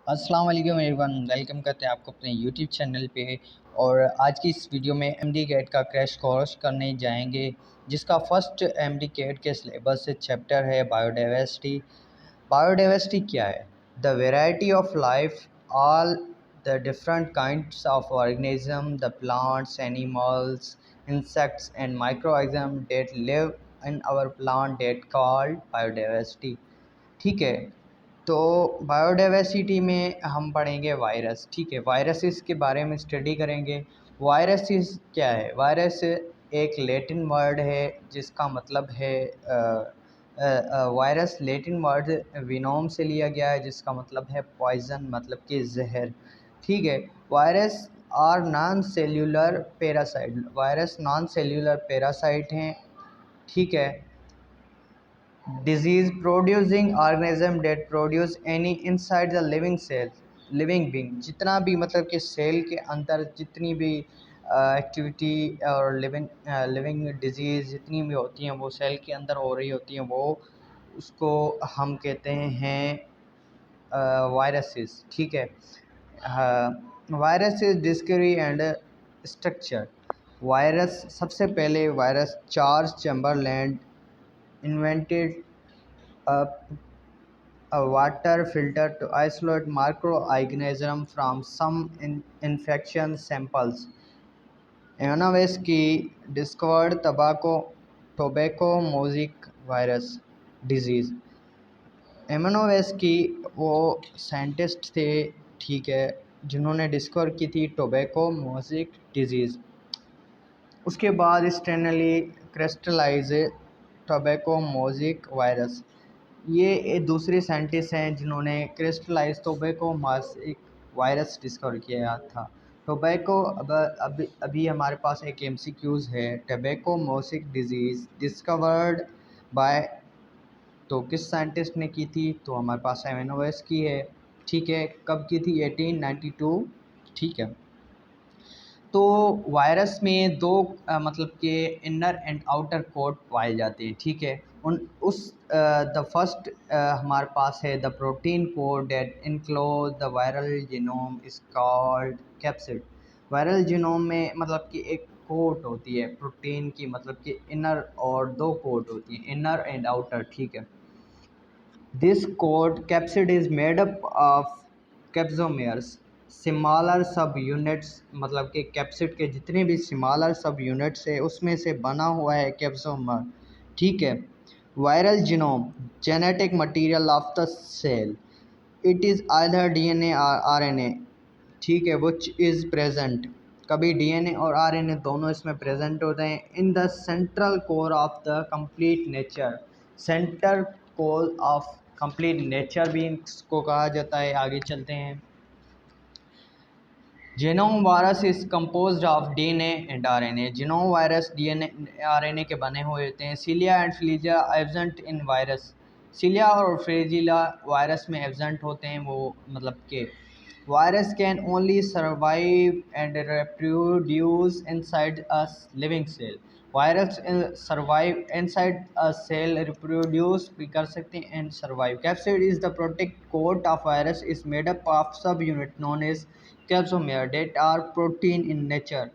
अस्सलाम वालेकुम everyone, welcome करते हैं आपको अपने यूट्यूब चैनल पे। और आज की इस वीडियो में एमडी कैट का क्रैश कोर्स करने जाएंगे, जिसका फर्स्ट एमडी कैट के सिलेबस से चैप्टर है बायोडाइवर्सिटी। बायोडाइवर्सिटी क्या है? The variety of life, all the different kinds of organism, the plants, animals, insects and microorganism that live in our plant that called biodiversity. ठीक है, तो biodiversity में हम पढ़ेंगे वायरस। ठीक है, वायरसेस के बारे में स्टडी करेंगे। वायरसेस क्या है? वायरस एक लैटिन वर्ड है जिसका मतलब है वायरस लैटिन वर्ड विनोम से लिया गया है, जिसका मतलब है पॉइजन, मतलब कि जहर। ठीक है, virus are non cellular parasite. Virus non cellular parasite हैं। ठीक है, disease producing organism that produce any inside the living cell, living being, जितना भी मतलब कि सेल के अंदर जितनी भी एक्टिविटी और लिविंग डिजीज़ जितनी भी होती हैं वो सेल के अंदर हो रही होती हैं, वो उसको हम कहते हैं वायरसेस। ठीक है, viruses discovery and structure. Virus सबसे पहले virus Charles Chamberland invented a, a water filter to isolate microorganisms from some infection samples. Ivanovic discovered tobacco mosaic virus disease. एमनोवेस्की वो साइंटिस्ट थे, ठीक है, जिन्होंने डिस्कवर की थी टोबैको मोज़ेक डिजीज़। उसके बाद Stanley crystallise tobacco mosaic virus, ये दूसरे साइंटिस्ट हैं जिन्होंने crystallise tobacco mosaic virus discover किया था। टोबैको अभी हमारे पास एक एमसीक्यूज़ है। Tobacco mosaic disease discovered by, तो किस साइंटिस्ट ने की थी? तो हमारे पास एवेनोवेस की है। ठीक है, कब की थी? 1892। ठीक है, तो वायरस में दो मतलब कि इनर एंड आउटर कोट पाए जाते हैं। ठीक है, उन उस द फर्स्ट हमारे पास है the protein code that enclose the viral genome is called capsid. Viral genome में मतलब कि एक कोट होती है प्रोटीन की, मतलब कि इनर, और दो कोट होती हैं, इनर एंड आउटर। ठीक है, this coat capsid is made up of capsomeres, smaller sub units, मतलब कि कैप्सिड के जितने भी स्मॉलर सब यूनिट्स है उसमें से बना हुआ है कैप्सोमर। ठीक है, viral genome, genetic material of the cell, it is either DNA और आरएनए। ठीक है, विच इज़ प्रेजेंट, कभी डीएनए और आरएनए दोनों इसमें प्रेजेंट होते हैं। In the central core of the complete nature, centre core of complete nature भी इसको कहा जाता है। आगे चलते हैं। Genome virus is composed of DNA and RNA. Genome virus DNA RNA के बने हुए होते हैं। Cilia and फ्लीजिया absent in virus, सीलिया और फ्लेजिला वायरस में एब्सेंट होते हैं। वो मतलब के virus can only survive and reproduce inside a living cell। Virus survive inside a cell, reproduce भी कर सकते हैं and survive. Capsid is the protect coat of virus, is made up of subunit known as capsomere that are protein in nature,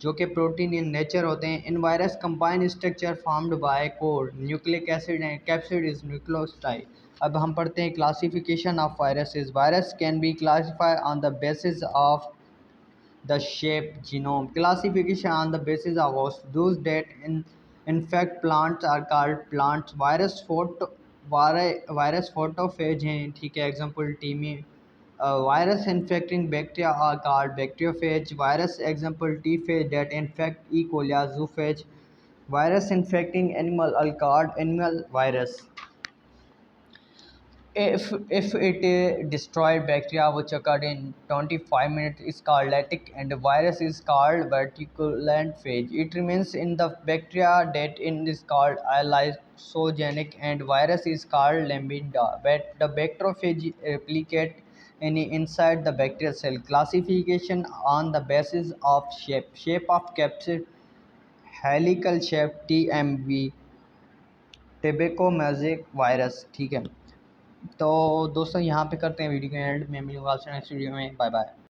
जो कि protein in nature होते हैं। In virus combine structure formed by core nucleic acid and capsid is nucleotide. अब हम पढ़ते हैं classification of viruses. Virus can be classified on the basis of the shape genome. Classification on the basis of those that infect plants are called plants virus photo, virus photophage हैं। ठीक है, example TMV. Virus infecting bacteria are called bacteriophage. Virus example T phage that infect E coli zoophage. Virus infecting animal are called animal virus. If it destroyed bacteria which occurred in 25 minutes is called lytic, and the virus is called verticulent phage. It remains in the bacteria that in is called lysogenic, and virus is called lambda. But the bacteriophage replicate any inside the bacterial cell. Classification on the basis of shape. Shape of capsid, helical shape, TMV, tobacco mosaic virus। ठीक है, तो दोस्तों यहाँ पे करते हैं video के and में, मिलूंगा आपसे नेक्स्ट वीडियो में। Bye bye.